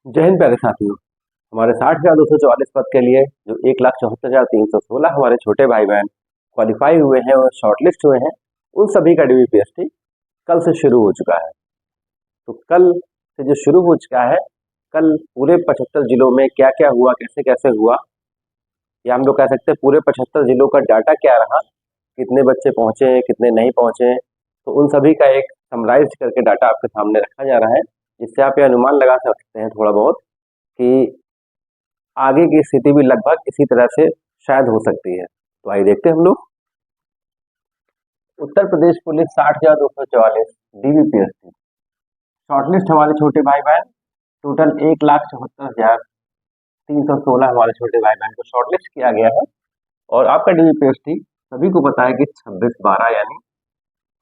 जय हिंद प्यारे साथियों। हमारे 60,244 पद के लिए जो 1,74,316 हमारे छोटे भाई बहन क्वालिफाई हुए हैं और शॉर्टलिस्ट हुए हैं, उन सभी का डीवीपीएसटी कल से शुरू हो चुका है। तो कल से जो शुरू हो चुका है, कल पूरे 75 जिलों में क्या क्या हुआ, कैसे कैसे हुआ, या हम लोग कह सकते हैं पूरे 75 जिलों का डाटा क्या रहा, कितने बच्चे पहुंचे, कितने नहीं पहुंचे, तो उन सभी का एक समराइज करके डाटा आपके सामने रखा जा रहा है, जिससे आप ये अनुमान लगा सकते हैं थोड़ा बहुत कि आगे की स्थिति भी लगभग इसी तरह से शायद हो सकती है। तो आइए देखते हैं हम लोग। Uttar Pradesh police 60,244 DVPST shortlist हमारे छोटे भाई बहन टोटल 1,74,316 हमारे छोटे भाई बहन को शॉर्टलिस्ट किया गया है। और आपका डीवीपीएसटी सभी को पता है कि 26/12 यानी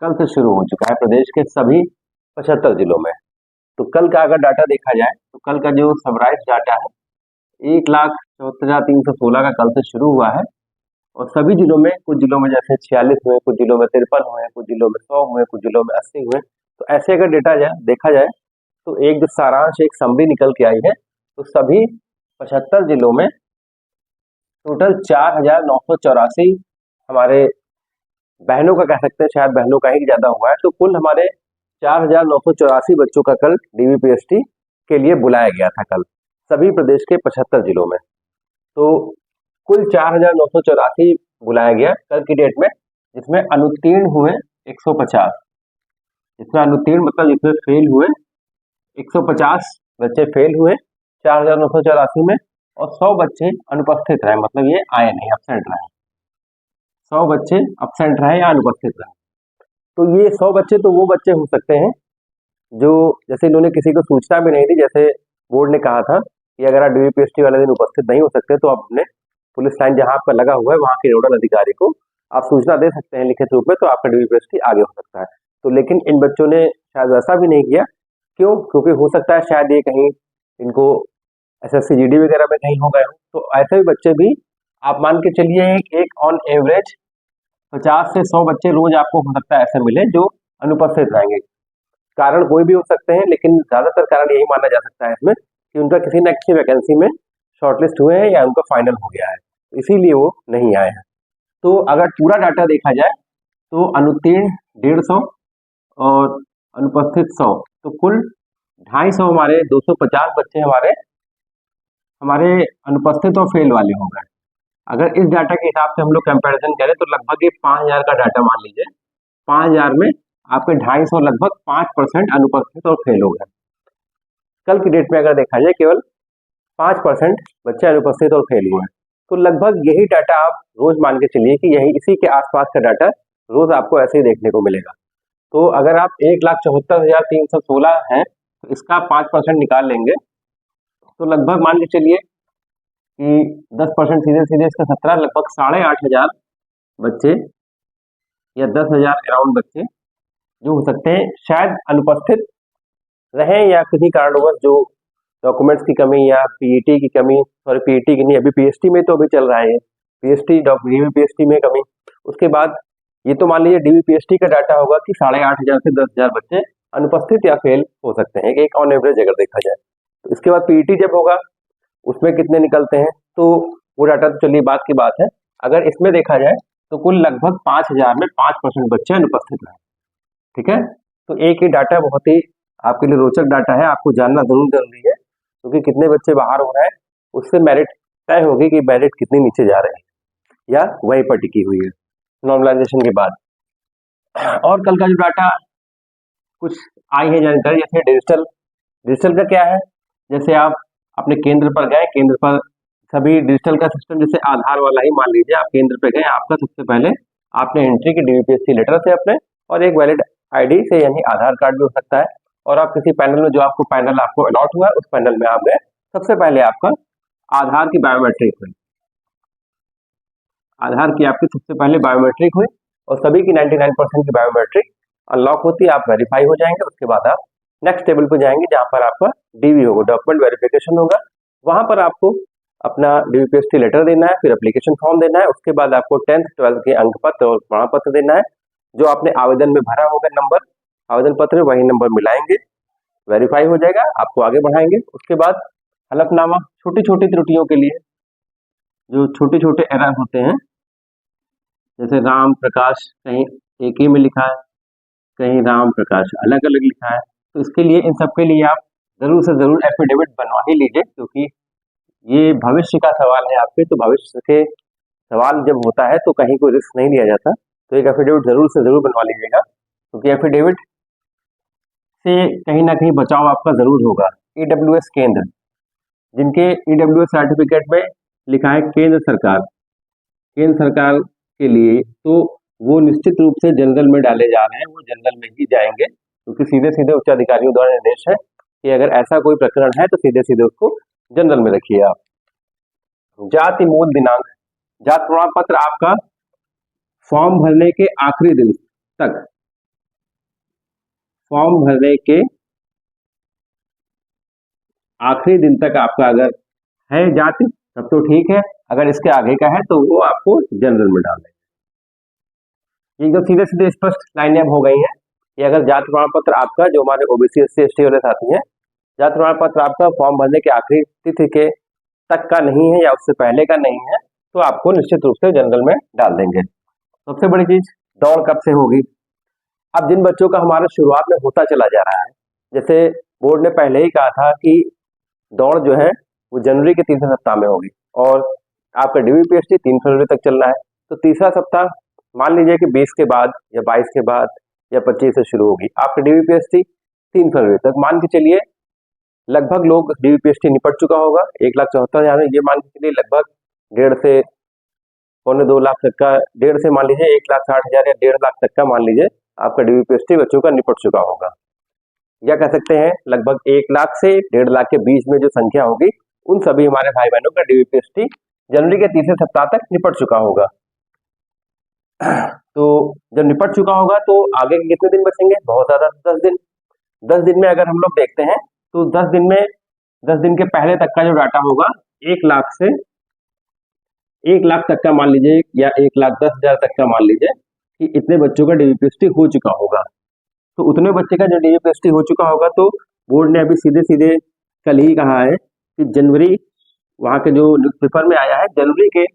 कल से शुरू हो चुका है प्रदेश के सभी 75 जिलों में। तो कल का अगर डाटा देखा जाए तो कल का जो समराइज डाटा है 1,74,316 का कल से शुरू हुआ है। और सभी जिलों में, कुछ जिलों में जैसे 46 हुए, कुछ जिलों में 53 हुए, कुछ जिलों में 100 हुए, कुछ जिलों में 80 हुए। तो ऐसे अगर डेटा देखा जाए तो एक जो सारांश, एक समरी निकल के आई है, तो सभी 75 जिलों में टोटल 4,984 हमारे बहनों का कह सकते हैं, शायद बहनों का ही ज्यादा हुआ है। तो कुल हमारे 4,984 बच्चों का कल डीवीपीएसटी के लिए बुलाया गया था कल सभी प्रदेश के 75 जिलों में। तो कुल 4,984 बुलाया गया कल की डेट में, जिसमें अनुत्तीर्ण हुए 150, जिसमें अनुत्तीर्ण मतलब जिसमें फेल हुए 150 बच्चे फेल हुए 4,984 में, और 100 बच्चे अनुपस्थित रहे, मतलब ये आए नहीं, एब्सेंट रहे। 100 बच्चे एब्सेंट रहे या अनुपस्थित रहे। तो ये 100 बच्चे तो वो बच्चे हो सकते हैं जो, जैसे इन्होंने किसी को सूचना भी नहीं दी, जैसे बोर्ड ने कहा था कि अगर आप डीवीपीएसटी वाले दिन उपस्थित नहीं हो सकते तो आप अपने पुलिस लाइन जहां आपका लगा हुआ है वहां के नोडल अधिकारी को आप सूचना दे सकते हैं लिखित रूप में, तो आपका डीवीपीएसटी आगे हो सकता है। तो लेकिन इन बच्चों ने शायद वैसा भी नहीं किया। क्यों? क्योंकि हो सकता है शायद ये कहीं इनको एसएससी जीडी वगैरह में कहीं हो गए हो। तो ऐसे भी बच्चे भी आप मान के चलिए एक ऑन एवरेज 50 से 100 बच्चे रोज आपको हो सकता है ऐसे मिले जो अनुपस्थित रहेंगे। कारण कोई भी हो सकते हैं, लेकिन ज्यादातर कारण यही माना जा सकता है इसमें कि उनका किसी न किसी वैकेंसी में शॉर्टलिस्ट हुए हैं या उनका फाइनल हो गया है, इसीलिए वो नहीं आए हैं। तो अगर पूरा डाटा देखा जाए तो अनुत्तीर्ण 150 और अनुपस्थित 100, तो कुल 250 हमारे 250 बच्चे हमारे हमारे अनुपस्थित और फेल वाले हो गए। अगर इस डाटा के हिसाब से हम लोग कंपैरिजन करें तो लगभग ये 5,000 का डाटा मान लीजिए, 5,000 में आपके 250 लगभग 5% अनुपस्थित और फेल हो गए। कल की डेट में अगर देखा जाए केवल 5% बच्चे अनुपस्थित और फेल हुए हैं। तो लगभग यही डाटा आप रोज मान के चलिए कि यही इसी के आसपास का डाटा रोज आपको ऐसे ही देखने को मिलेगा। तो अगर आप 1,74,316 है तो इसका 5% निकाल लेंगे तो लगभग मान के चलिए कि 10% सीधे सीधे इसका 17, लगभग 8,500 बच्चे या 10,000 अराउंड बच्चे जो हो सकते हैं शायद अनुपस्थित रहे या किसी कारणवश जो डॉक्यूमेंट्स की कमी या पीईटी की कमी, सॉरी पीईटी की नहीं, अभी पीएसटी में तो अभी चल रहा है, पीएसटी डीवीपीएसटी में कमी। उसके बाद ये तो मान लीजिए डीवीपीएसटी का डाटा होगा कि 8,500 से 10,000 बच्चे अनुपस्थित या फेल हो सकते हैं, एक ऑन एवरेज अगर देखा जाए। तो इसके बाद पीईटी जब होगा उसमें कितने निकलते हैं, तो वो डाटा तो चलिए बात की बात है। अगर इसमें देखा जाए तो कुल लगभग 5,000 में 5% बच्चे अनुपस्थित रहे। ठीक है, तो एक ही डाटा बहुत ही आपके लिए रोचक डाटा है, आपको जानना जरूर जरूरी है, क्योंकि कितने बच्चे बाहर हो रहे हैं उससे मेरिट तय होगी कि मेरिट कितनी नीचे जा रहे हैं या वहीं पर टिकी हुई है नॉर्मलाइजेशन के बाद। और कल का जो डाटा कुछ आई है जानकारी, जैसे डिजिटल का क्या है, जैसे आप अपने केंद्र पर गए, केंद्र पर सभी डिजिटल का सिस्टम जैसे आधार वाला ही मान लीजिए, आप केंद्र पे गए, आपका सबसे पहले आपने एंट्री की डीवीपीएससी लेटर से अपने, और एक वैलिड आईडी से यानी आधार कार्ड भी हो सकता है, और आप किसी पैनल में, जो आपको पैनल आपको अलॉट हुआ है उस पैनल में आप गए, सबसे पहले आपका आधार की बायोमेट्रिक हुई, आधार की आपकी सबसे पहले बायोमेट्रिक हुई, और सभी की 99% की बायोमेट्रिक अनलॉक होती है, आप वेरीफाई हो जाएंगे। उसके बाद आप नेक्स्ट टेबल पर जाएंगे जहां पर आपका डीवी होगा, डॉक्यूमेंट वेरिफिकेशन होगा। वहां पर आपको अपना डीवीपीएसटी लेटर देना है, फिर एप्लीकेशन फॉर्म देना है, उसके बाद आपको 10th 12th के अंक पत्र और प्रमाण पत्र देना है, जो आपने आवेदन में भरा होगा नंबर आवेदन पत्र में, वही नंबर मिलाएंगे। वेरीफाई हो जाएगा, आपको आगे बढ़ाएंगे। उसके बाद हलफनामा, छोटी छोटी त्रुटियों के लिए जो छोटे छोटे एरर होते हैं, जैसे राम प्रकाश कहीं एक ही में लिखा है, कहीं राम प्रकाश अलग अलग लिखा है, तो इसके लिए इन सब के लिए आप जरूर से जरूर एफिडेविट बनवा ही लीजिए, क्योंकि ये भविष्य का सवाल है आपके। तो भविष्य के सवाल जब होता है तो कहीं कोई रिस्क नहीं लिया जाता, तो एक एफिडेविट जरूर से जरूर बनवा लीजिएगा, क्योंकि एफिडेविट से कहीं ना कहीं बचाव आपका जरूर होगा। ईडब्ल्यूएस केंद्र, जिनके ईडब्ल्यूएस सर्टिफिकेट में लिखा है केंद्र सरकार के लिए, तो वो निश्चित रूप से जनरल में डाले जा रहे हैं, वो जनरल में ही जाएंगे, क्योंकि सीधे सीधे उच्च अधिकारियों द्वारा निर्देश है कि अगर ऐसा कोई प्रकरण है तो सीधे सीधे उसको जनरल में रखिए आप। जाति मूल दिनांक, जाति प्रमाण पत्र आपका फॉर्म भरने के आखिरी दिन तक, फॉर्म भरने के आखिरी दिन तक आपका अगर है जाति तब तो ठीक है, अगर इसके आगे का है तो वो आपको जनरल में डाल देंगे। एकदम सीधे सीधे स्पष्ट लाइनें अब हो गई हैं कि अगर जाति प्रमाण पत्र आपका, जो हमारे ओबीसी एससी एसटी वाले साथी हैं, जाति प्रमाण पत्र आपका फॉर्म भरने के आखिरी तिथि के तक का नहीं है या उससे पहले का नहीं है, तो आपको निश्चित रूप से जनरल में डाल देंगे। सबसे बड़ी चीज, दौड़ कब से होगी। अब जिन बच्चों का हमारा शुरुआत में होता चला जा रहा है, जैसे बोर्ड ने पहले ही कहा था कि दौड़ जो है वो जनवरी के तीसरे सप्ताह में होगी, और आपका डीवीपीएसटी 3 फरवरी तक चलना है, तो तीसरा सप्ताह मान लीजिए कि 20 के बाद या 22 के बाद या 25 से शुरू होगी। आपका डीवीपीएसटी 3 फरवरी तक मान के चलिए लगभग लोग डीवीपीएसटी निपट चुका होगा। 1,74,000 ये मान के चलिए लगभग 1.5 से पौने 2 लाख तक का, 1.5 से मान लीजिए 1,60,000 या 1.5 लाख तक का मान लीजिए आपका डीवीपीएसटी बच्चों का निपट चुका होगा, या कह सकते हैं लगभग 1 लाख से 1.5 लाख के बीच में जो संख्या होगी, उन सभी हमारे भाई बहनों का डीवीपीएसटी जनवरी के तीसरे सप्ताह तक निपट चुका होगा। तो जब निपट चुका होगा तो आगे के कितने दिन बचेंगे, बहुत ज्यादा, 10 दिन। 10 दिन में अगर हम लोग देखते हैं तो 10 दिन में, 10 दिन के पहले तक का जो डाटा होगा 1 लाख से 1 लाख तक का मान लीजिए, या 1,10,000 तक का मान लीजिए कि इतने बच्चों का डीवीपीएसटी हो चुका होगा। तो उतने बच्चे का जो डीवीपीएसटी हो चुका होगा, तो बोर्ड ने अभी सीधे सीधे कल ही कहा है कि जनवरी, वहां के जो न्यूज़पेपर में आया है, जनवरी के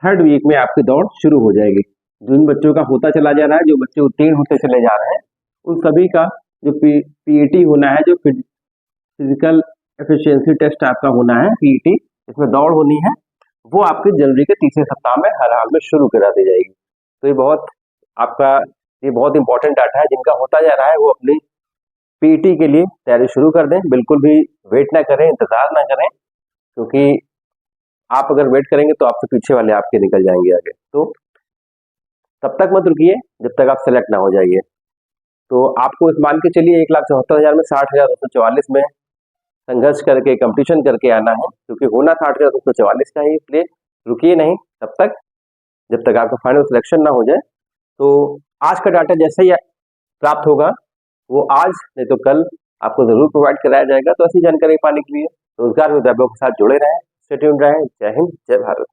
3rd वीक में आपकी दौड़ शुरू हो जाएगी। जिन बच्चों का होता चला जा रहा है, जो बच्चे उत्तीर्ण होते चले जा रहे हैं, उन सभी का जो पीईटी होना है, जो फिजिकल एफिशिएंसी टेस्ट आपका होना है, पीईटी, इसमें दौड़ होनी है, वो आपके जनवरी के तीसरे सप्ताह में हर हाल में शुरू करा दी जाएगी। तो ये बहुत इंपॉर्टेंट डाटा है। जिनका होता जा रहा है वो अपनी पीईटी के लिए तैयारी शुरू कर दें, बिल्कुल भी वेट ना करें, इंतजार ना करें, क्योंकि आप अगर वेट करेंगे तो आपसे पीछे वाले आपके निकल जाएंगे आगे। तो तब तक मत रुकिए जब तक आप सेलेक्ट ना हो जाइए। तो आपको इस मान के चलिए 1,74,000 में 60,244 में संघर्ष करके, कंपटीशन करके आना है, क्योंकि होना 60,244 का ही, इसलिए रुकिए नहीं तब तक जब तक आपका फाइनल सिलेक्शन ना हो जाए। तो आज का डाटा जैसे ही प्राप्त होगा वो आज नहीं तो कल आपको जरूर प्रोवाइड कराया जाएगा। तो ऐसी जानकारी पाने के लिए रोजगार विद्यालयों के साथ जुड़े रहें, स्टे ट्यून्ड रहें। जय हिंद, जय भारत।